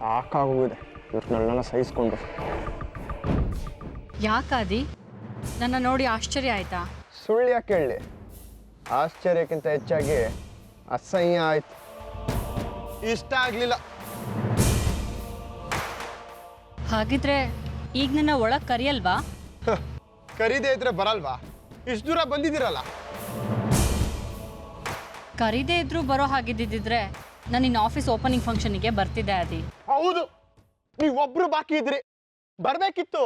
ಸಾಕಾಗೋಗಿದೆ ಇವ್ರನ್ನೆಲ್ಲ ಸಹಿಸ್ಕೊಂಡು. ಯಾಕಾದಿ ನನ್ನ ನೋಡಿ ಆಶ್ಚರ್ಯ ಆಯ್ತಾ? ಸುಳ್ಳು ಯಾಕೆ ಹೇಳಿ, ಆಶ್ಚರ್ಯಕ್ಕಿಂತ ಹೆಚ್ಚಾಗಿ ಅಸಹ್ಯ ಆಯ್ತು. ಇಷ್ಟ ಆಗಲಿಲ್ಲ. ಹಾಗಿದ್ರೆ ಈಗ ನನ್ನ ಒಳಗೆ ಕರಿಯಲ್ವಾ? ಕರೀದೇ ಇದ್ರೆ ಬರಲ್ವಾ? ಇಷ್ಟು ದೂರ ಬಂದಿದ್ದೀರಲ್ಲ. ಕರೀದೇ ಇದ್ರೂ ಬರೋ ಹಾಗಿದ್ದಿದ್ರೆ ನಾನು ನಿನ್ನ ಆಫೀಸ್ ಓಪನಿಂಗ್ ಫಂಕ್ಷನಿಗೆ ಬರ್ತಿದ್ದೆ ಆದಿ. ಹೌದು, ನೀವೊಬ್ರು ಬಾಕಿ ಇದ್ರಿ, ಬರ್ಬೇಕಿತ್ತು.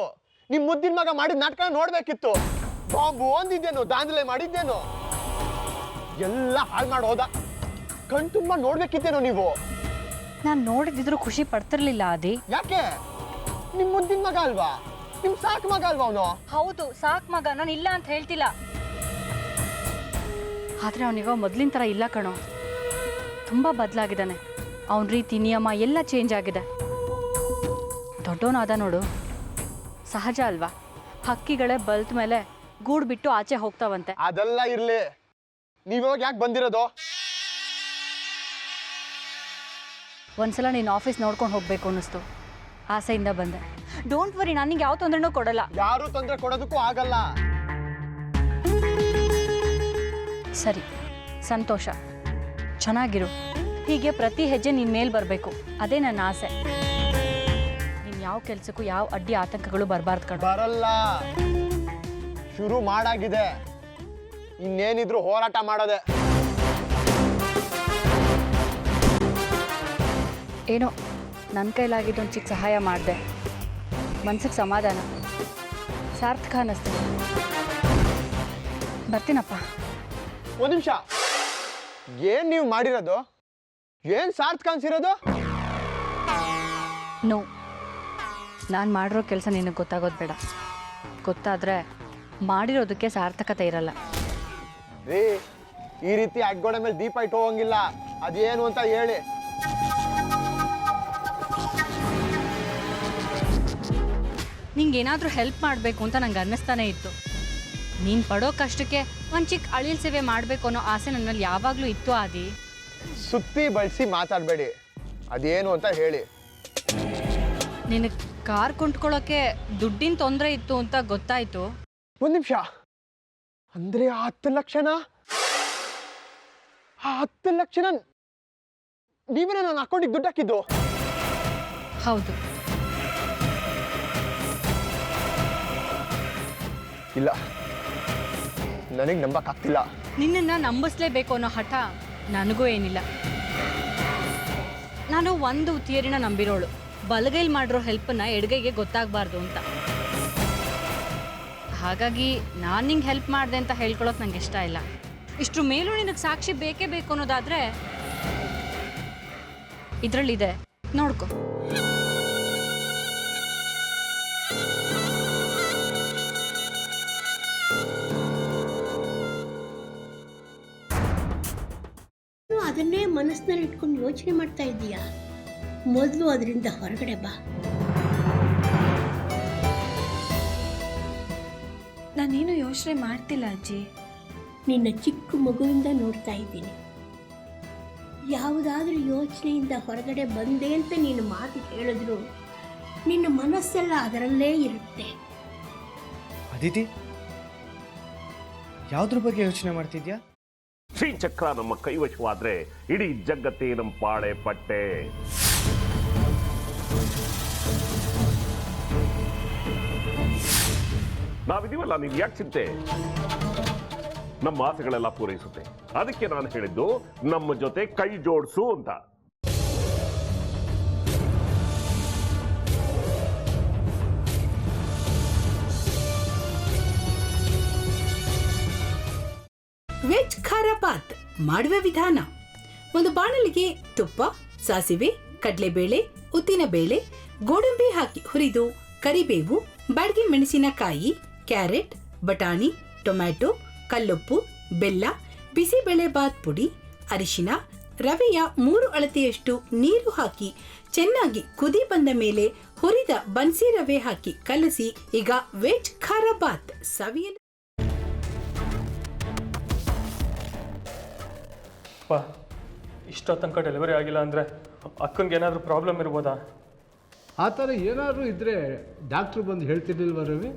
ನಿಮ್ ಮುದ್ದಿನ ಮಗ ಮಾಡಿದ ನಾಟಕ ನೋಡ್ಬೇಕಿತ್ತು. ಬಾಂಬು ಒಂದಿದ್ದೇನೋ, ದಾಂಧಲೆ ಮಾಡಿದ್ದೇನೋ, ಎಲ್ಲ ಹಾಳು ಮಾಡಿ ಹೋದ. ಕಣ್ ತುಂಬಾ ನೋಡ್ಬೇಕಿತ್ತೇನೋ ನೀವು. ನಾನು ನೋಡಿದಿದ್ರು ಖುಷಿ ಪಡ್ತಿರ್ಲಿಲ್ಲ ಆದಿ. ಯಾಕೆ? ನಿಮ್ ಮುದ್ದಿನ ಮಗ ಅಲ್ವಾ? ನಿಮ್ ಸಾಕ್ ಮಗ ಅಲ್ವಾ ಅವನು? ಹೌದು, ಸಾಕ್ ಮಗ, ನಾನು ಇಲ್ಲ ಅಂತ ಹೇಳ್ತಿಲ್ಲ. ಆದ್ರೆ ಅವನಿಗೋ ಮೊದ್ಲಿನ ಥರ ಇಲ್ಲ ಕಣೋ, ತುಂಬಾ ಬದಲಾಗಿದ್ದಾನೆ. ಅವನ ರೀತಿ ನಿಯಮ ಎಲ್ಲ ಚೇಂಜ್ ಆಗಿದೆ. ದೊಡ್ಡವನಾದ ನೋಡು, ಸಹಜ ಅಲ್ವಾ? ಹಕ್ಕಿಗಳೇ ಬಲ್ತ ಮೇಲೆ ಗೂಡು ಬಿಟ್ಟು ಆಚೆ ಹೋಗ್ತಾವಂತೆ. ಅದೆಲ್ಲ ಇರ್ಲಿ, ನೀವಾಗ ಯಾಕೆ ಬಂದಿರೋದು? ಒಂದ್ಸಲ ನೀನು ಆಫೀಸ್ ನೋಡ್ಕೊಂಡು ಹೋಗ್ಬೇಕು ಅನ್ನಿಸ್ತು, ಆಸೆಯಿಂದ ಬಂದೆ. ಡೋಂಟ್ ವರಿ, ನನಗೆ ಯಾವ ತೊಂದರೆನೂ ಕೊಡಲ್ಲ. ಯಾರು ತೊಂದರೆ ಕೊಡೋದಕ್ಕೂ ಆಗಲ್ಲ. ಸರಿ, ಸಂತೋಷ, ಚೆನ್ನಾಗಿರು. ಹೀಗೆ ಪ್ರತಿ ಹೆಜ್ಜೆ ನಿನ್ನ ಮೇಲೆ ಬರಬೇಕು, ಅದೇ ನನ್ನ ಆಸೆ. ನೀನು ಯಾವ ಕೆಲಸಕ್ಕೂ ಯಾವ ಅಡ್ಡಿ ಆತಂಕಗಳು ಬರಬಾರ್ದು ಕಣ. ಬರಲ್ಲ, ಶುರು ಮಾಡಾಗಿದೆ. ಇನ್ನೇನಿದ್ರು ಹೋರಾಟ ಮಾಡೋದೆ. ಏನೋ ನನ್ನ ಕೈಲಾಗಿದ್ದು ಒಂದು ಚಿಕ್ಕ ಸಹಾಯ ಮಾಡಿದೆ, ಮನ್ಸಿಗೆ ಸಮಾಧಾನ, ಸಾರ್ಥಕ ಅನ್ನಿಸ್ತೀನಿ. ಬರ್ತೀನಪ್ಪ. ಒಂದು ನಿಮಿಷ, ಏನ್ ನೀವು ಮಾಡಿರೋದು? ಏನ್ ಸಾರ್ಥಕ ಅನ್ಸಿರೋದು? ನೋ, ನಾನು ಮಾಡಿರೋ ಕೆಲಸ ನಿನಗೆ ಗೊತ್ತಾಗೋದು ಬೇಡ. ಗೊತ್ತಾದರೆ ಮಾಡಿರೋದಕ್ಕೆ ಸಾರ್ಥಕತೆ ಇರಲ್ಲ. ರೀ, ಈ ರೀತಿ ಅಗ್ಗೋಡೆ ಮೇಲೆ ದೀಪ ಇಟ್ಟು ಹೋಗಂಗಿಲ್ಲ. ಅದೇನು ಅಂತ ಹೇಳಿ. ನಿಂಗೇನಾದರೂ ಹೆಲ್ಪ್ ಮಾಡಬೇಕು ಅಂತ ನಂಗೆ ಅನ್ನಿಸ್ತಾನೆ ಇತ್ತು. ನೀನು ಪಡೋ ಕಷ್ಟಕ್ಕೆ ಒಂದು ಚಿಕ್ಕ ಅಳಿಲ್ ಸೇವೆ ಮಾಡಬೇಕು ಅನ್ನೋ ಆಸೆ ನನ್ನಲ್ಲಿ ಯಾವಾಗಲೂ ಇತ್ತು ಆದಿ. ಸುತ್ತಿ ಬಳಸಿ ಮಾತಾಡಬೇಡಿ, ಅದೇನು ಅಂತ ಹೇಳಿ. ನಿನಗೆ ಕಾರ್ ಕೊಂಡ್ಕೊಳ್ಳೋಕ್ಕೆ ದುಡ್ಡಿನ ತೊಂದರೆ ಇತ್ತು ಅಂತ ಗೊತ್ತಾಯಿತು. ಒಂದು ನಿಮಿಷ, ಅಂದ್ರೆ 10 ಲಕ್ಷನಾ? ಆ 10 ಲಕ್ಷನ ನೀವೇನ ನನ್ನ ಅಕೌಂಟಿಗೆ ದುಡ್ಡು ಹಾಕಿದ್ದು? ಹೌದು. ಇಲ್ಲ, ನನಗೆ ನಂಬಕ್ಕಾಗ್ತಿಲ್ಲ. ನಿನ್ನನ್ನು ನಂಬಿಸ್ಲೇಬೇಕು ಅನ್ನೋ ಹಠ ನನಗೂ ಏನಿಲ್ಲ. ನಾನು ಒಂದು ಥಿಯರಿನ ನಂಬಿರೋಳು, ಬಲಗೈಲಿ ಮಾಡಿರೋ ಹೆಲ್ಪನ್ನು ಎಡಗೈಗೆ ಗೊತ್ತಾಗಬಾರ್ದು ಅಂತ. ಹಾಗಾಗಿ ನಾನು ನಿಂಗೆ ಹೆಲ್ಪ್ ಮಾಡಿದೆ ಅಂತ ಹೇಳ್ಕೊಳ್ಳೋಕೆ ನಂಗೆ ಇಷ್ಟ ಇಲ್ಲ. ಇಷ್ಟ್ರ ಮೇಲೂ ನಿನಗೆ ಸಾಕ್ಷಿ ಬೇಕೇ ಬೇಕು ಅನ್ನೋದಾದರೆ ಇದರಲ್ಲಿದೆ, ನೋಡ್ಕೊ. ಅದನ್ನೇ ಮನಸ್ಸಿನಲ್ಲಿ ಇಟ್ಕೊಂಡು ಯೋಚನೆ ಮಾಡ್ತಾ ಇದ್ದೀಯಾ? ಮೊದಲು ಅದರಿಂದ ಹೊರಗಡೆ ಬಾ. ನಾನೇನು ಯೋಚನೆ ಮಾಡ್ತಿಲ್ಲ ಅಜ್ಜಿ. ನಿನ್ನ ಚಿಕ್ಕ ಮಗುವಿಂದ ನೋಡ್ತಾ ಇದ್ದೀನಿ. ಯಾವುದಾದ್ರೂ ಯೋಚನೆಯಿಂದ ಹೊರಗಡೆ ಬಂದೆ ಅಂತ ನೀನು ಮಾತು ಹೇಳಿದ್ರು ನಿನ್ನ ಮನಸ್ಸೆಲ್ಲ ಅದರಲ್ಲೇ ಇರುತ್ತೆ. ಅದಿತಿ, ಯಾವುದ್ರ ಬಗ್ಗೆ ಯೋಚನೆ ಮಾಡ್ತಿದ್ಯಾ? ಶ್ರೀಚಕ್ರ ನಮ್ಮ ಕೈವಶವಾದ್ರೆ ಇಡೀ ಜಗತ್ತೇ ನಮ್ಮ ಪಾಳೆ ಪಟ್ಟೆ. ನಾವಿದೀವಲ್ಲ, ನೀನ್ ಯಾಕೆ ಚಿಂತೆ? ನಮ್ಮ ಆಸೆಗಳೆಲ್ಲ ಪೂರೈಸುತ್ತೆ. ಅದಕ್ಕೆ ನಾನು ಹೇಳಿದ್ದು ನಮ್ಮ ಜೊತೆ ಕೈ ಜೋಡಿಸು ಅಂತ. ವೆಜ್ ಖಾರ ಬಾತ್ ಮಾಡುವ ವಿಧಾನ: ಒಂದು ಬಾಣಲಿಗೆ ತುಪ್ಪ, ಸಾಸಿವೆ, ಕಡಲೆಬೇಳೆ, ಉದ್ದಿನಬೇಳೆ, ಗೋಡಂಬಿ ಹಾಕಿ ಹುರಿದು ಕರಿಬೇವು, ಬಾಡಿಗೆ ಮೆಣಸಿನಕಾಯಿ, ಕ್ಯಾರೆಟ್, ಬಟಾಣಿ, ಟೊಮ್ಯಾಟೊ, ಕಲ್ಲುಪ್ಪು, ಬೆಲ್ಲ, ಬಿಸಿಬೇಳೆ ಬಾತ್ ಪುಡಿ, ಅರಿಶಿನ, ರವೆಯ 3 ಅಳತೆಯಷ್ಟು ನೀರು ಹಾಕಿ ಚೆನ್ನಾಗಿ ಕುದಿ ಬಂದ ಮೇಲೆ ಹುರಿದ ಬನ್ಸಿ ರವೆ ಹಾಕಿ ಕಲಸಿ. ಈಗ ವೆಜ್ ಖಾರ ಬಾತ್ ಸವಿಯಲು. ಇಷ್ಟೋ ತನಕ ಡೆಲಿವರಿ ಆಗಿಲ್ಲ ಅಂದರೆ ಅಕ್ಕನಿಗೆ ಏನಾದರೂ ಪ್ರಾಬ್ಲಮ್ ಇರ್ಬೋದಾ? ಆ ಥರ ಏನಾದರೂ ಇದ್ದರೆ ಡಾಕ್ಟ್ರು ಬಂದು ಹೇಳ್ತಿರ್ಲಿಲ್ವ ರವಿ?